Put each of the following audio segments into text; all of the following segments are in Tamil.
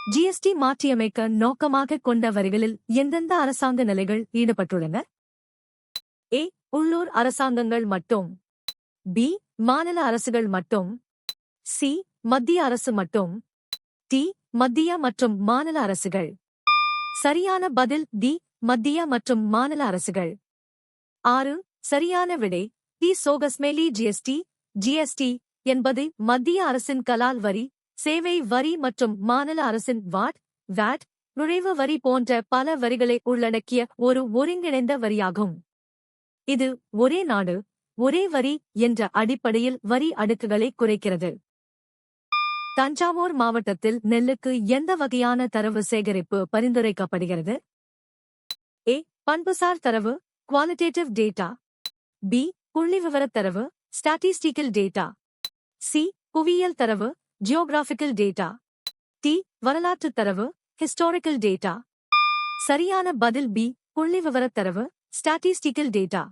ஜிஎஸ்டி மாற்றியமைக்க நோக்கமாக கொண்ட வரிகளில் எந்தெந்த அரசாங்க நிலைகள் ஈடுபட்டுள்ளன? ஏ. உள்ளூர் அரசாங்கங்கள் மட்டும். பி. மாநில அரசுகள் மட்டும். சி. மத்திய அரசு மட்டும். டி. மத்திய மற்றும் மாநில அரசுகள். சரியான பதில் டி. மத்திய மற்றும் மாநில அரசுகள். 6. சரியான விடை டி. சோகஸ்மேலி ஜிஎஸ்டி. ஜிஎஸ்டி என்பது மத்திய அரசின் கலால் வரி, சேவை வரி மற்றும் மாநில அரசின் வாட், நுழைவு வரி போன்ற பல வரிகளை உள்ளடக்கிய ஒரு ஒருங்கிணைந்த வரியாகும். இது ஒரே நாடு, ஒரே வரி என்ற அடிப்படையில் வரி அடுக்குகளை குறைக்கிறது. தஞ்சாவூர் மாவட்டத்தில் நெல்லுக்கு எந்த வகையான தரவு சேகரிப்பு பரிந்துரைக்கப்படுகிறது? ஏ. பண்புசார் தரவு, குவாலிட்டேட்டிவ் டேட்டா. பி. புள்ளிவிவரத் தரவு, ஸ்டாட்டிஸ்டிக்கல் டேட்டா. சி. புவியியல் தரவு, ஜியோகிராபிக்கல் டேட்டா. டி. வரலாற்றுத் தரவு, ஹிஸ்டாரிக்கல் டேட்டா. சரியான பதில் பி. புள்ளிவிவரத் தரவு, ஸ்டாட்டிஸ்டிக்கல் டேட்டா.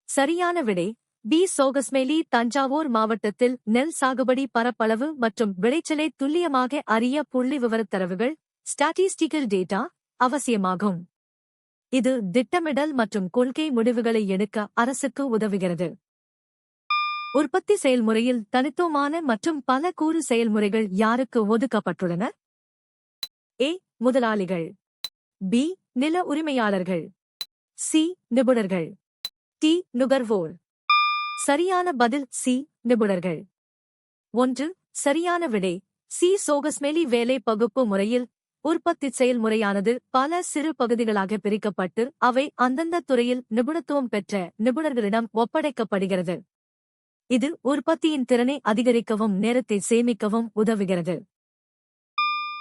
சரியான விடை பி. சோகஸ்மேலி. தஞ்சாவூர் மாவட்டத்தில் நெல் சாகுபடி பரப்பளவு மற்றும் விளைச்சலை துல்லியமாக அறிய புள்ளிவிவரத் தரவுகள், ஸ்டாட்டிஸ்டிக்கல் டேட்டா அவசியமாகும். இது திட்டமிடல் மற்றும் கொள்கை முடிவுகளை எடுக்க அரசுக்கு உதவுகிறது. உற்பத்தி செயல்முறையில் தனித்துவமான மற்றும் பல கூறு செயல்முறைகள் யாருக்கு ஒதுக்கப்பட்டுள்ளன? ஏ. முதலாளிகள். பி. நில உரிமையாளர்கள். சி. நிபுணர்கள். டி. நுகர்வோர். சரியான பதில் சி. நிபுணர்கள். 1. சரியான விடை சி. சோகஸ்மேலி. வேலை பகுப்பு முறையில் உற்பத்தி செயல்முறையானது பல சிறு பகுதிகளாக பிரிக்கப்பட்டு அவை அந்தந்த துறையில் நிபுணத்துவம் பெற்ற நிபுணர்களிடம் ஒப்படைக்கப்படுகிறது. இது உற்பத்தியின் திறனை அதிகரிக்கவும் நேரத்தை சேமிக்கவும் உதவுகிறது.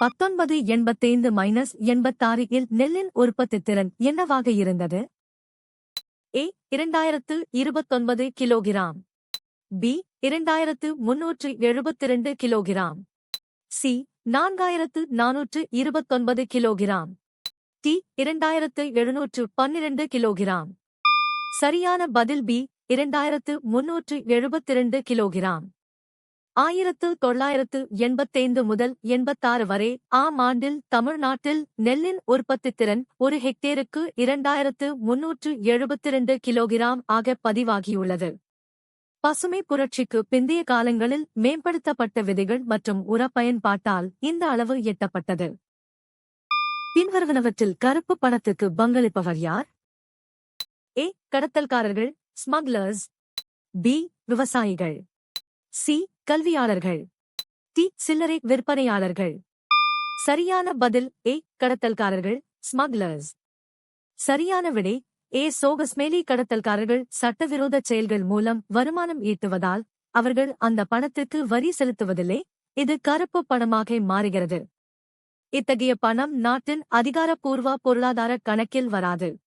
1985-86 இல் நெல்லின் உற்பத்தி திறன் என்னவாக இருந்தது? A. 2029 kilogram. B. 2372 kilogram. C. 4429 kilogram. D. 2712 kilogram. சரியான பதில் பி. 2372 கிலோகிராம். 1985 முதல் 86 வரை ஆம் ஆண்டில் தமிழ்நாட்டில் நெல்லின் உற்பத்தித்திறன் ஒரு ஹெக்டேருக்கு 2372 கிலோகிராம் ஆக பதிவாகியுள்ளது. பசுமை புரட்சிக்கு பிந்தைய காலங்களில் மேம்படுத்தப்பட்ட விதைகள் மற்றும் உர பயன்பாட்டால் இந்த அளவு எட்டப்பட்டது. பின்வருவனவற்றில் கருப்பு பணத்துக்கு பங்களிப்பவர் யார்? ஏ. கடத்தல்காரர்கள், ஸ்மக்லர்ஸ். பி. விவசாயிகள். சி. கல்வியாளர்கள். டி. சில்லறை விற்பனையாளர்கள். சரியான பதில் ஏ. கடத்தல்காரர்கள், ஸ்மக்லர்ஸ். சரியான விடை ஏ. சோகஸ்மேலி. கடத்தல்காரர்கள் சட்டவிரோத செயல்கள் மூலம் வருமானம் ஈட்டுவதால் அவர்கள் அந்த பணத்திற்கு வரி செலுத்துவதில்லை. இது கருப்பு பணமாக மாறுகிறது. இத்தகைய பணம் நாட்டின் அதிகாரப்பூர்வ பொருளாதார கணக்கில் வராது.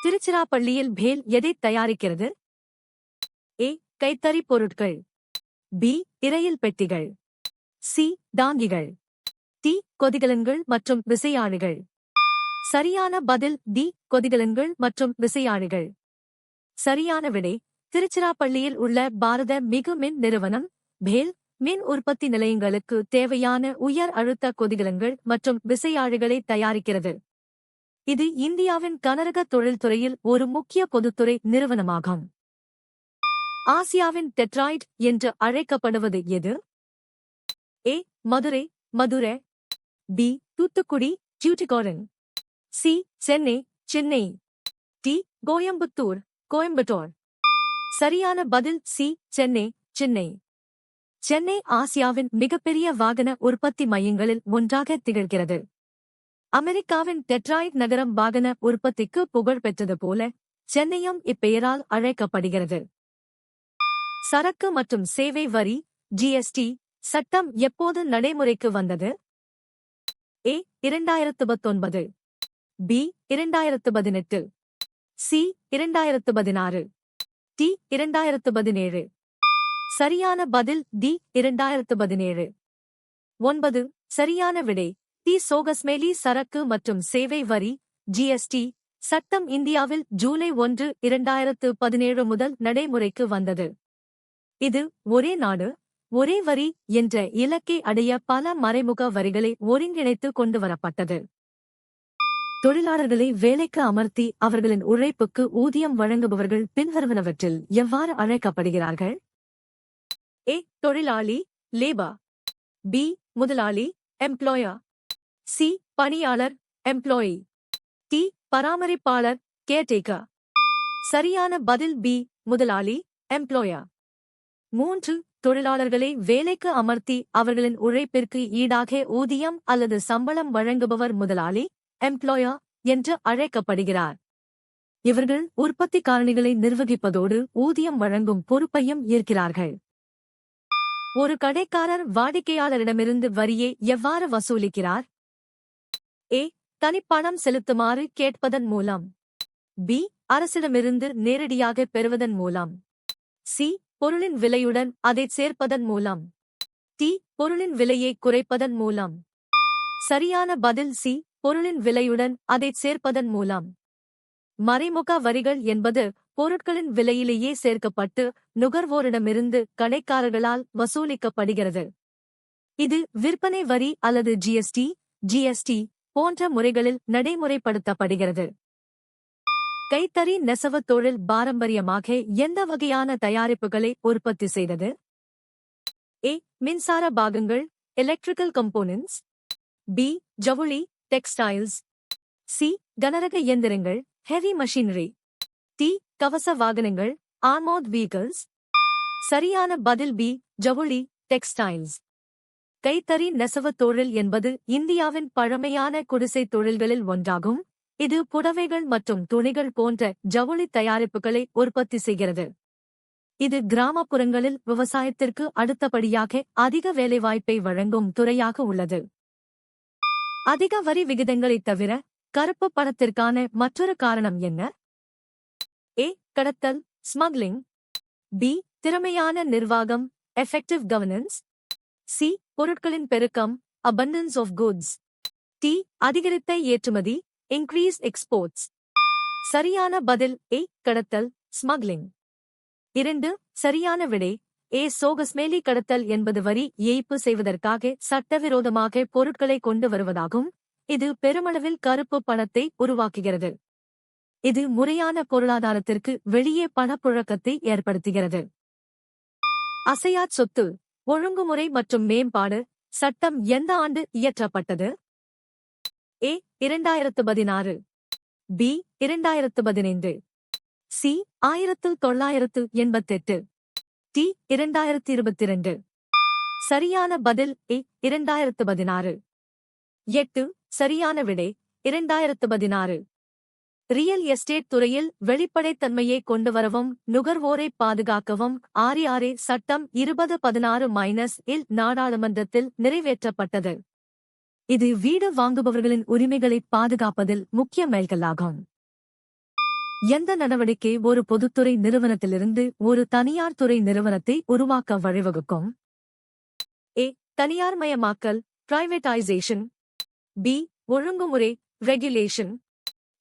திருச்சிராப்பள்ளியில் பேல் எதை தயாரிக்கிறது? ஏ. கைத்தறி பொருட்கள். பி. இரையில் பெட்டிகள். சி. டாங்கிகள். டி. கொதிகலன்கள் மற்றும் விசையாழிகள். சரியான பதில் டி. கொதிகலன்கள் மற்றும் விசையாழிகள். சரியான விடை திருச்சிராப்பள்ளியில் உள்ள பாரத மிகு மின் நிறுவனம் பேல் மின் உற்பத்தி நிலையங்களுக்கு தேவையான உயர் அழுத்த கொதிகலன்கள் மற்றும் விசையாழிகளை தயாரிக்கிறது. இது இந்தியாவின் கனரக தொழில்துறையில் ஒரு முக்கிய பொதுத்துறை நிறுவனமாகும். ஆசியாவின் டெட்ராய்ட் என்று அழைக்கப்படுவது எது? A. Madurai. B. Thoothukudi, Tuticorin. C. Chennai. D. Coimbatore. சரியான பதில் சி. சென்னை. சென்னை ஆசியாவின் மிகப்பெரிய வாகன உற்பத்தி மையங்களில் ஒன்றாக திகழ்கிறது. அமெரிக்காவின் டெட்ராய்ட் நகரம் வாகன உற்பத்திக்கு புகழ் பெற்றது போல சென்னையும் இப்பெயரால் அழைக்கப்படுகிறது. சரக்கு மற்றும் சேவை வரி ஜிஎஸ்டி சட்டம் எப்போது நடைமுறைக்கு வந்தது? ஏ. 2019. பி. 2018. சி. 2016. டி. 2017. சரியான பதில் டி. 2017. 9. சரியான விடை டி. சோகஸ்மேலி. சரக்கு மற்றும் சேவை வரி ஜிஎஸ்டி சட்டம் இந்தியாவில் ஜூலை 1, 2017 முதல் நடைமுறைக்கு வந்தது. இது ஒரே நாடு, ஒரே வரி என்ற இலக்கை அடைய பல மறைமுக வரிகளை ஒருங்கிணைத்து கொண்டு வரப்பட்டது. தொழிலாளர்களை வேலைக்கு அமர்த்தி அவர்களின் உழைப்புக்கு ஊதியம் வழங்குபவர்கள் பின்வருவனவற்றில் எவ்வாறு அழைக்கப்படுகிறார்கள்? ஏ. தொழிலாளி, லேபர். பி. முதலாளி, எம்ப்ளாயர். சி. பணியாளர், எம்ப்ளாயி. டி. பராமரிப்பாளர், கேர்டேக்கர். சரியான பதில் பி. முதலாளி, எம்ப்ளாயர். 3. தொழிலாளர்களை வேலைக்கு அமர்த்தி அவர்களின் உழைப்பிற்கு ஈடாக ஊதியம் அல்லது சம்பளம் வழங்குபவர் முதலாளி, எம்ப்ளாயர் என்று அழைக்கப்படுகிறார். இவர்கள் உற்பத்தி காரணிகளை நிர்வகிப்பதோடு ஊதியம் வழங்கும் பொறுப்பையும் ஏற்கிறார்கள். ஒரு கடைக்காரர் வாடிக்கையாளரிடமிருந்து வரியை எவ்வாறு வசூலிக்கிறார்? ஏ. தனிப்பணம் செலுத்துமாறு கேட்பதன் மூலம். பி. அரசிடமிருந்து நேரடியாக பெறுவதன் மூலம். சி. பொருளின் விலையுடன் அதைச் சேர்ப்பதன் மூலம். டி. பொருளின் விலையை குறைப்பதன் மூலம். சரியான பதில் சி. பொருளின் விலையுடன் அதைச் சேர்ப்பதன் மூலம். மறைமுக வரிகள் என்பது பொருட்களின் விலையிலேயே சேர்க்கப்பட்டு நுகர்வோரிடமிருந்து கடைக்காரர்களால் வசூலிக்கப்படுகிறது. இது விற்பனை வரி அல்லது ஜிஎஸ்டி போன்ற முறைகளில் நடைமுறைப்படுத்தப்படுகிறது. கைத்தறி நெசவுத் தொழில் பாரம்பரியமாக எந்த வகையான தயாரிப்புகளை உற்பத்தி செய்தது? ஏ. மின்சார பாகங்கள், எலக்ட்ரிக்கல் கம்போனன்ட்ஸ். பி. ஜவுளி, டெக்ஸ்டைல்ஸ். சி. கனரக இயந்திரங்கள், ஹெவி மஷினரி. டி. கவச வாகனங்கள், ஆர்மோர்ட் வீக்கல்ஸ். சரியான பதில் பி. ஜவுளி, டெக்ஸ்டைல்ஸ். கைத்தறி நெசவுத் தொழில் என்பது இந்தியாவின் பழமையான குடிசைத் தொழில்களில் ஒன்றாகும். இது புடவைகள் மற்றும் துணிகள் போன்ற ஜவுளி தயாரிப்புகளை உற்பத்தி செய்கிறது. இது கிராமப்புறங்களில் விவசாயத்திற்கு அடுத்தபடியாக அதிக வேலைவாய்ப்பை வழங்கும் துறையாக உள்ளது. அதிக வரி விகிதங்களைத் தவிர கருப்பு பணத்திற்கான மற்றொரு காரணம் என்ன? ஏ. கடத்தல், ஸ்மக்லிங். பி. திறமையான நிர்வாகம், எஃபெக்டிவ் கவர்னன்ஸ். சி. பொருட்களின் பெருக்கம், abundance of goods. டி. அதிகரித்த ஏற்றுமதி, increased exports. சரியான பதில் ஏ. கடத்தல், ஸ்மக்லிங். 2. சரியான விடை ஏ. சோகஸ்மேலி. கடத்தல் என்பது வரி ஏய்ப்பு செய்வதற்காக சட்டவிரோதமாக பொருட்களை கொண்டு வருவதாகும். இது பெருமளவில் கருப்பு பணத்தை உருவாக்குகிறது. இது முறையான பொருளாதாரத்திற்கு வெளியே பணப்புழக்கத்தை ஏற்படுத்துகிறது. அசையாச் சொத்து ஒழுங்குமுறை மற்றும் மேம்பாடு சட்டம் எந்த ஆண்டு இயற்றப்பட்டது? ஏ. 2016. பி. 2015. சி. 1988. டி. 2022. சரியான பதில் ஏ. 2016. 8. சரியான விடை 2016. ரியல் எஸ்டேட் துறையில் வெளிப்படைத்தன்மையை கொண்டுவரவும் நுகர்வோரை பாதுகாக்கவும் 6 சட்டம் 2016-இல் நாடாளுமன்றத்தில் நிறைவேற்றப்பட்டது. இது வீடு வாங்குபவர்களின் உரிமைகளை பாதுகாப்பதில் முக்கிய மைல்கல்லாகும். எந்த நடவடிக்கை ஒரு பொதுத்துறை நிறுவனத்திலிருந்து ஒரு தனியார் துறை நிறுவனத்தை உருவாக்க வழிவகுக்கும்? ஏ. தனியார்மயமாக்கல், பிரைவேடைசேஷன். பி. ஒழுங்குமுறை, ரெகுலேஷன்.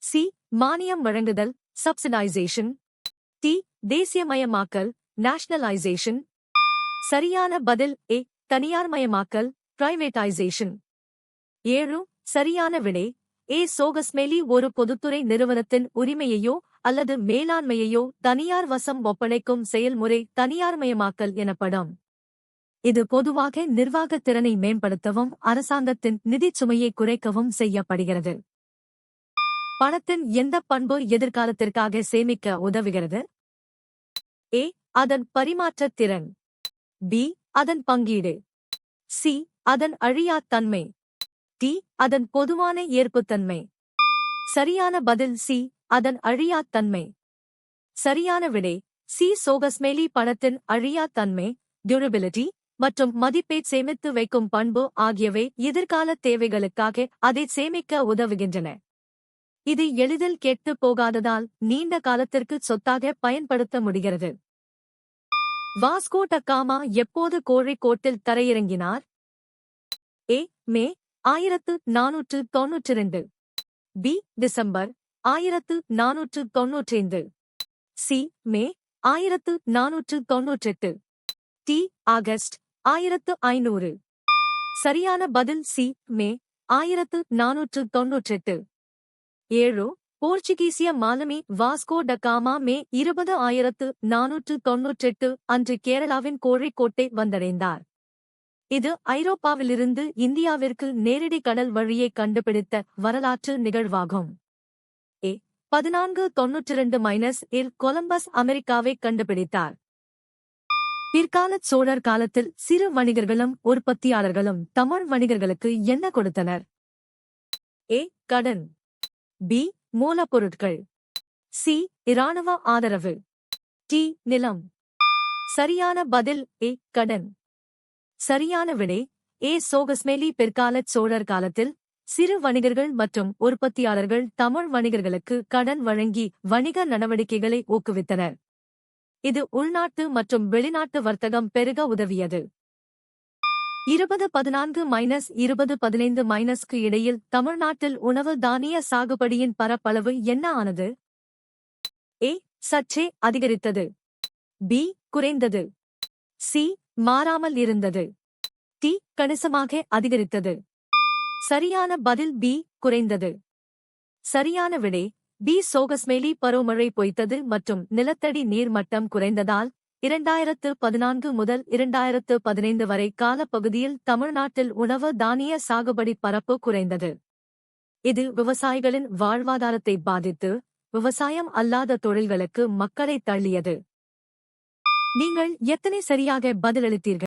சி. மானியம் வழங்குதல், சப்சிடைசேஷன். டி. தேசியமயமாக்கல், நேஷனலைசேஷன். சரியான பதில் ஏ. தனியார்மயமாக்கல், பிரைவேடைசேஷன். 7. சரியான விடை ஏ. சோகஸ்மேலி ஒரு பொதுத்துறை நிறுவனத்தின் உரிமையையோ அல்லது மேலாண்மையையோ தனியார் வசம் ஒப்படைக்கும் செயல்முறை தனியார்மயமாக்கல் எனப்படும். இது பொதுவாக நிர்வாகத் திறனை மேம்படுத்தவும் அரசாங்கத்தின் நிதிச் சுமையை குறைக்கவும் செய்யப்படுகிறது. பணத்தின் எந்த பண்பு எதிர்காலத்திற்காக சேமிக்க உதவுகிறது? ஏ. அதன் பரிமாற்றத் திறன். பி. அதன் பங்கீடு. சி. அதன் அழியாத் தன்மை. டி. அதன் பொதுவான ஏற்புத்தன்மை. சரியான பதில் சி. அதன் அழியாத் தன்மை. சரியான விடை சி. சோகஸ்மேலி பணத்தின் அழியாத் தன்மை, டியூரபிலிட்டி மற்றும் மதிப்பைச் சேமித்து வைக்கும் பண்பு ஆகியவை எதிர்கால தேவைகளுக்காக அதை சேமிக்க உதவுகின்றன. இது எளிதில் கெட்டுப் போகாததால் நீண்ட காலத்திற்கு சொத்தாக பயன்படுத்த முடிகிறது. வாஸ்கோ ட காமா எப்போது கோழிக்கோட்டில் தரையிறங்கினார்? ஏ. மே 1492. பி. டிசம்பர் 1495. சி. மே 1498. டி. ஆகஸ்ட் 1500. சரியான பதில் சி. மே 1498. 7. போர்ச்சுகீசிய மாலுமி வாஸ்கோ ட காமா மே 20 1498 அன்று கேரளாவின் கோழிக்கோட்டை வந்தடைந்தார். இது ஐரோப்பாவிலிருந்து இந்தியாவிற்கு நேரடி கடல் வழியை கண்டுபிடித்த வரலாற்று நிகழ்வாகும். ஏ 1492 இல் கொலம்பஸ் அமெரிக்காவை கண்டுபிடித்தார். பிற்காலச் சோழர் காலத்தில் சிறு வணிகர்களும் உற்பத்தியாளர்களும் தமிழ் வணிகர்களுக்கு என்ன கொடுத்தனர்? ஏ கடன், பி மூலப்பொருட்கள், சி இராணுவ ஆதரவு, டி நிலம். சரியான பதில் ஏ கடன். சரியான விடை ஏ சோகஸ்மேலி. பிற்காலச் சோழர் காலத்தில் சிறு வணிகர்கள் மற்றும் உற்பத்தியாளர்கள் தமிழ் வணிகர்களுக்கு கடன் வழங்கி வணிக நடவடிக்கைகளை ஊக்குவித்தனர். இது உள்நாட்டு மற்றும் வெளிநாட்டு வர்த்தகம் பெருக உதவியது. 2014-2015 இடையில் தமிழ்நாட்டில் உணவு தானிய சாகுபடியின் பரப்பளவு என்ன ஆனது? ஏ சற்றே அதிகரித்தது, பி குறைந்தது, சி மாறாமல் இருந்தது, டி கணிசமாக அதிகரித்தது. சரியான பதில் பி குறைந்தது. சரியான விடை பி சோகஸ்மேலி. பருவமழை பொய்த்தது மற்றும் நிலத்தடி நீர்மட்டம் குறைந்ததால் 2014 முதல் 2015 வரை காலப்பகுதியில் தமிழ்நாட்டில் உணவு தானிய சாகுபடி பரப்பு குறைந்தது. இது விவசாயிகளின் வாழ்வாதாரத்தை பாதித்து விவசாயம் அல்லாத தொழில்களுக்கு மக்களை தள்ளியது. நீங்கள் எத்தனை சரியாக பதிலளித்தீர்கள்?